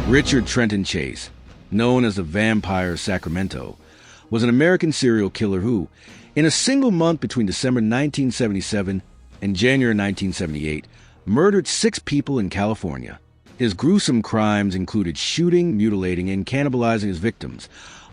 Richard Trenton Chase, known as the Vampire of Sacramento, was an American serial killer who, in a single month between December 1977 and January 1978, murdered 6 people in California. His gruesome crimes included shooting, mutilating, and cannibalizing his victims,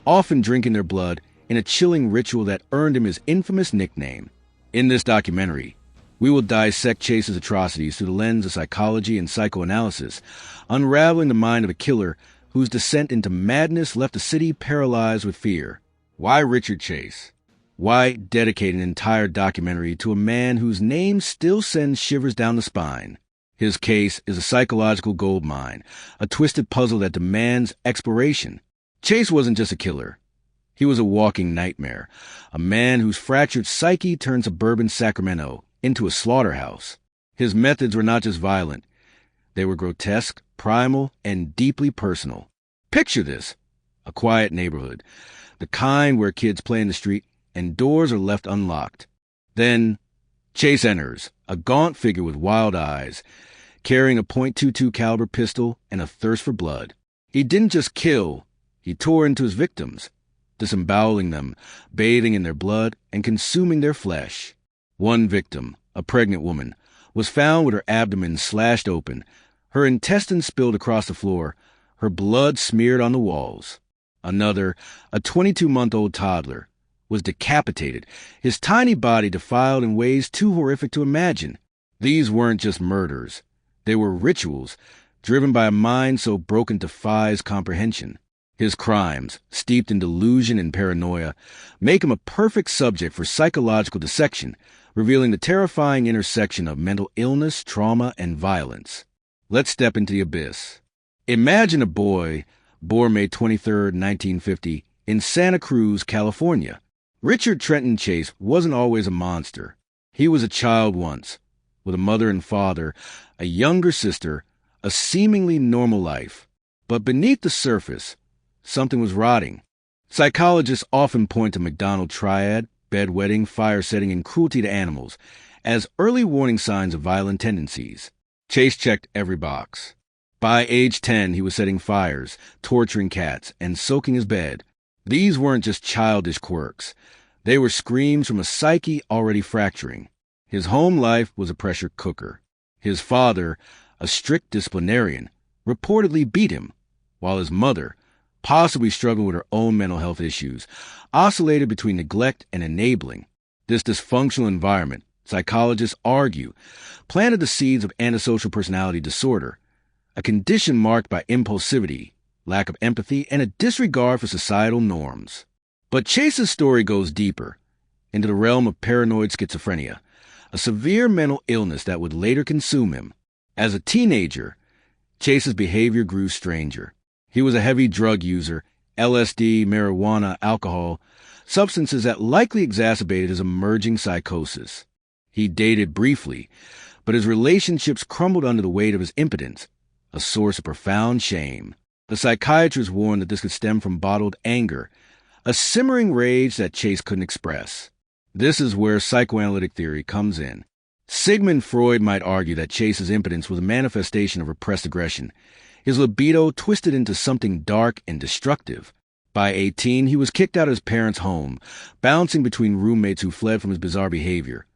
often drinking their blood in a chilling ritual that earned him his infamous nickname. In this documentary, we will dissect Chase's atrocities through the lens of psychology and psychoanalysis, unraveling the mind of a killer whose descent into madness left a city paralyzed with fear. Why Richard Chase? Why dedicate an entire documentary to a man whose name still sends shivers down the spine? His case is a psychological goldmine, a twisted puzzle that demands exploration. Chase wasn't just a killer. He was a walking nightmare, a man whose fractured psyche turned suburban Sacramento into a slaughterhouse. His methods were not just violent. They were grotesque, primal, and deeply personal. Picture this: a quiet neighborhood, the kind where kids play in the street and doors are left unlocked. Then Chase enters, a gaunt figure with wild eyes, carrying a .22 caliber pistol and a thirst for blood. He didn't just kill, he tore into his victims, disemboweling them, bathing in their blood, and consuming their flesh. One victim, a pregnant woman, was found with her abdomen slashed open, her intestines spilled across the floor, her blood smeared on the walls. Another, a 22-month-old toddler, was decapitated, his tiny body defiled in ways too horrific to imagine. These weren't just murders. They were rituals, driven by a mind so broken defies comprehension. His crimes, steeped in delusion and paranoia, make him a perfect subject for psychological dissection, revealing the terrifying intersection of mental illness, trauma, and violence. Let's step into the abyss. Imagine a boy born May 23, 1950, in Santa Cruz, California. Richard Trenton Chase wasn't always a monster. He was a child once, with a mother and father, a younger sister, a seemingly normal life. But beneath the surface, something was rotting. Psychologists often point to McDonald triad, bedwetting, fire setting, and cruelty to animals as early warning signs of violent tendencies. Chase checked every box. By age 10, he was setting fires, torturing cats, and soaking his bed. These weren't just childish quirks. They were screams from a psyche already fracturing. His home life was a pressure cooker. His father, a strict disciplinarian, reportedly beat him, while his mother, possibly struggling with her own mental health issues, oscillated between neglect and enabling. This dysfunctional environment, psychologists argue, planted the seeds of antisocial personality disorder, a condition marked by impulsivity, lack of empathy, and a disregard for societal norms. But Chase's story goes deeper, into the realm of paranoid schizophrenia, a severe mental illness that would later consume him. As a teenager, Chase's behavior grew stranger. He was a heavy drug user, LSD, marijuana, alcohol, substances that likely exacerbated his emerging psychosis. He dated briefly, but his relationships crumbled under the weight of his impotence, a source of profound shame. The psychiatrist warned that this could stem from bottled anger, a simmering rage that Chase couldn't express. This is where psychoanalytic theory comes in. Sigmund Freud might argue that Chase's impotence was a manifestation of repressed aggression, his libido twisted into something dark and destructive. By 18, he was kicked out of his parents' home, bouncing between roommates who fled from his bizarre behavior,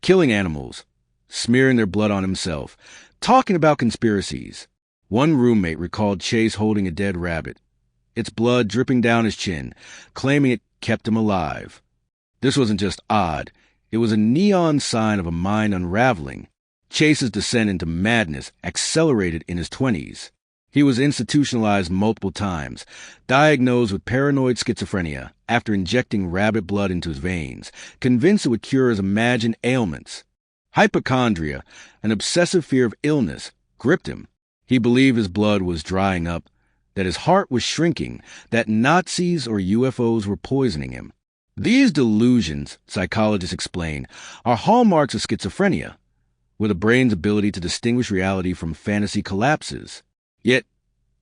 killing animals, smearing their blood on himself, talking about conspiracies. One roommate recalled Chase holding a dead rabbit, its blood dripping down his chin, claiming it kept him alive. This wasn't just odd. It was a neon sign of a mind unraveling. Chase's descent into madness accelerated in his 20s. He was institutionalized multiple times, diagnosed with paranoid schizophrenia after injecting rabbit blood into his veins, convinced it would cure his imagined ailments. Hypochondria, an obsessive fear of illness, gripped him. He believed his blood was drying up, that his heart was shrinking, that Nazis or UFOs were poisoning him. These delusions, psychologists explain, are hallmarks of schizophrenia, where the brain's ability to distinguish reality from fantasy collapses. Yet,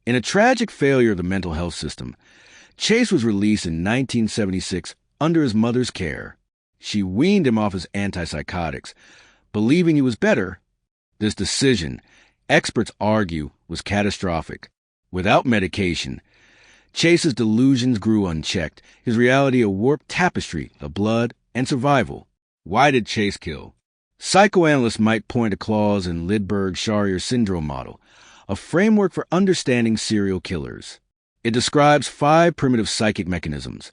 in a tragic failure of the mental health system, Chase was released in 1976 under his mother's care. She weaned him off his antipsychotics, believing he was better. This decision, experts argue was catastrophic. Without medication, Chase's delusions grew unchecked, his reality a warped tapestry of blood and survival. Why did Chase kill? Psychoanalysts might point to clause in Lidberg-Schreier syndrome model, a framework for understanding serial killers. It describes 5 primitive psychic mechanisms: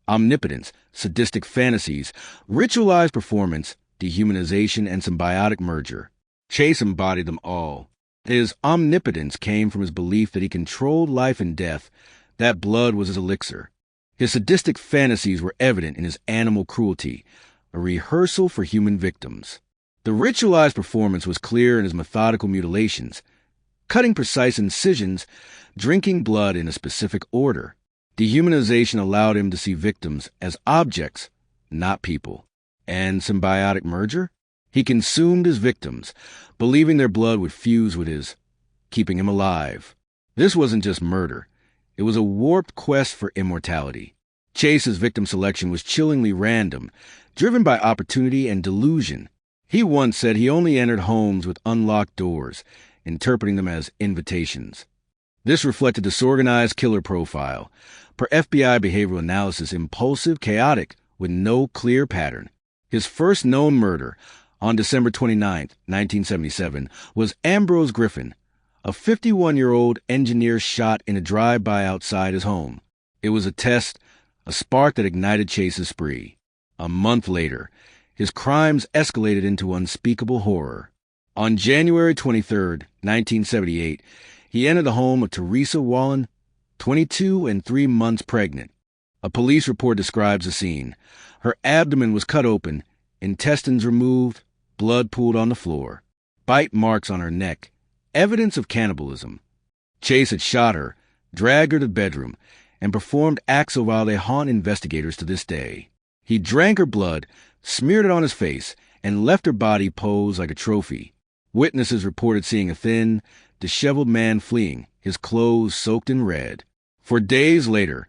omnipotence, sadistic fantasies, ritualized performance, dehumanization, and symbiotic merger. Chase embodied them all. His omnipotence came from his belief that he controlled life and death, that blood was his elixir. His sadistic fantasies were evident in his animal cruelty, a rehearsal for human victims. The ritualized performance was clear in his methodical mutilations, cutting precise incisions, drinking blood in a specific order. Dehumanization allowed him to see victims as objects, not people. And symbiotic merger? He consumed his victims, believing their blood would fuse with his, keeping him alive. This wasn't just murder. It was a warped quest for immortality. Chase's victim selection was chillingly random, driven by opportunity and delusion. He once said he only entered homes with unlocked doors, interpreting them as invitations. This reflected disorganized killer profile. Per FBI behavioral analysis, impulsive, chaotic, with no clear pattern. His first known murder, on December 29, 1977, was Ambrose Griffin, a 51-year-old engineer shot in a drive-by outside his home. It was a test, a spark that ignited Chase's spree. A month later, his crimes escalated into unspeakable horror. On January 23, 1978, he entered the home of Teresa Wallen, 22 and 3 months pregnant. A police report describes the scene. Her abdomen was cut open, intestines removed, blood pooled on the floor, bite marks on her neck, evidence of cannibalism. Chase had shot her, dragged her to the bedroom, and performed acts of while they haunt investigators to this day. He drank her blood, smeared it on his face, and left her body posed like a trophy. Witnesses reported seeing a thin, disheveled man fleeing, his clothes soaked in red. For days later,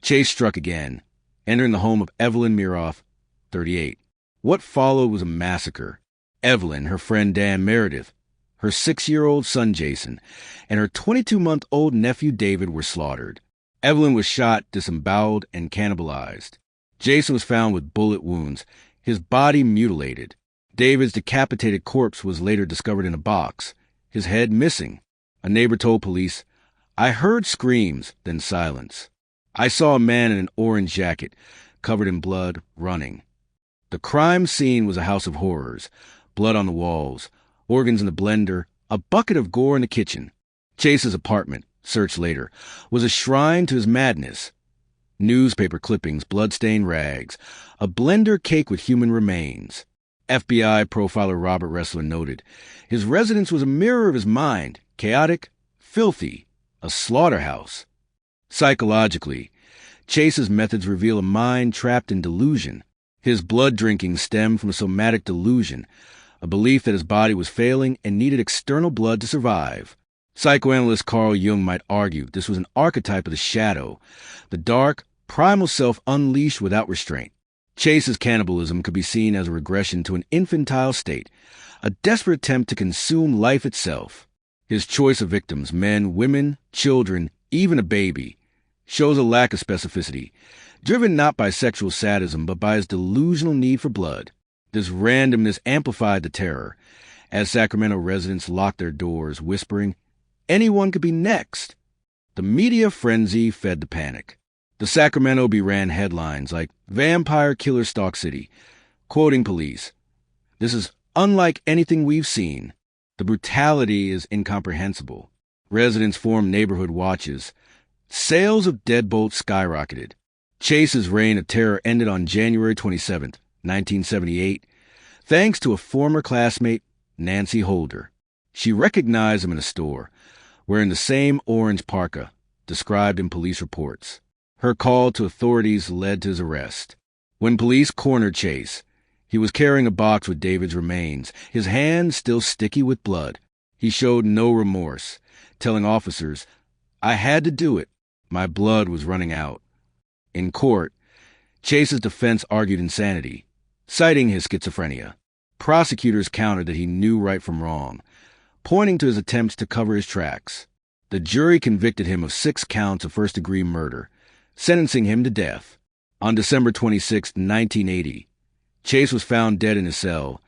Chase struck again, entering the home of Evelyn Miroff, 38. What followed was a massacre. Evelyn, her friend Dan Meredith, her 6-year-old son Jason, and her 22-month-old nephew David were slaughtered. Evelyn was shot, disemboweled, and cannibalized. Jason was found with bullet wounds, his body mutilated. David's decapitated corpse was later discovered in a box, his head missing. A neighbor told police, "I heard screams, then silence. I saw a man in an orange jacket, covered in blood, running." The crime scene was a house of horrors. Blood on the walls, organs in the blender, a bucket of gore in the kitchen. Chase's apartment, searched later, was a shrine to his madness. Newspaper clippings, blood-stained rags, a blender caked with human remains. FBI profiler Robert Ressler noted, his residence was a mirror of his mind, chaotic, filthy, a slaughterhouse. Psychologically, Chase's methods reveal a mind trapped in delusion. His blood drinking stemmed from a somatic delusion, a belief that his body was failing and needed external blood to survive. Psychoanalyst Carl Jung might argue this was an archetype of the shadow, the dark, primal self unleashed without restraint. Chase's cannibalism could be seen as a regression to an infantile state, a desperate attempt to consume life itself. His choice of victims, men, women, children, even a baby, shows a lack of specificity, driven not by sexual sadism but by his delusional need for blood. This randomness amplified the terror, as Sacramento residents locked their doors, whispering, "Anyone could be next." The media frenzy fed the panic. The Sacramento Bee ran headlines like, "Vampire Killer Stalk City," quoting police. "This is unlike anything we've seen." The brutality is incomprehensible. Residents formed neighborhood watches. Sales of deadbolts skyrocketed. Chase's reign of terror ended on January 27, 1978, thanks to a former classmate, Nancy Holder. She recognized him in a store, wearing the same orange parka, described in police reports. Her call to authorities led to his arrest. When police cornered Chase, he was carrying a box with David's remains, his hands still sticky with blood. He showed no remorse, telling officers, "I had to do it. My blood was running out." In court, Chase's defense argued insanity, citing his schizophrenia. Prosecutors countered that he knew right from wrong. pointing to his attempts to cover his tracks. The jury convicted him of 6 counts of first-degree murder, sentencing him to death. On December 26, 1980, Chase was found dead in his cell,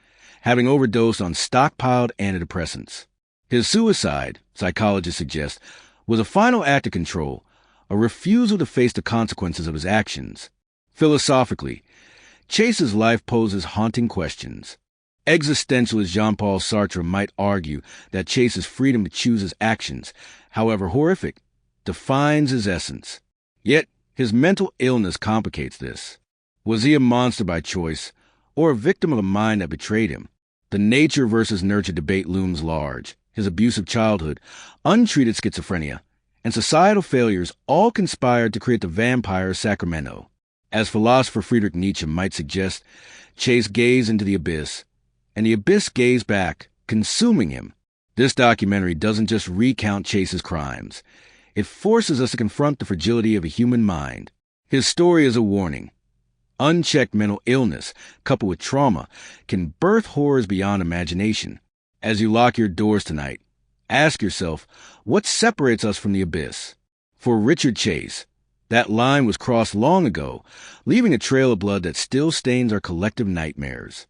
having overdosed on stockpiled antidepressants. His suicide, psychologists suggest, was a final act of control, a refusal to face the consequences of his actions. Philosophically, Chase's life poses haunting questions. Existentialist Jean-Paul Sartre might argue that Chase's freedom to choose his actions, however horrific, defines his essence. Yet, his mental illness complicates this. Was he a monster by choice, or a victim of a mind that betrayed him? The nature versus nurture debate looms large. His abusive childhood, untreated schizophrenia, and societal failures all conspired to create the vampire Sacramento. As philosopher Friedrich Nietzsche might suggest, Chase gazed into the abyss, and the abyss gazed back, consuming him. This documentary doesn't just recount Chase's crimes. It forces us to confront the fragility of a human mind. His story is a warning. Unchecked mental illness, coupled with trauma, can birth horrors beyond imagination. As you lock your doors tonight, ask yourself, what separates us from the abyss? For Richard Chase, that line was crossed long ago, leaving a trail of blood that still stains our collective nightmares.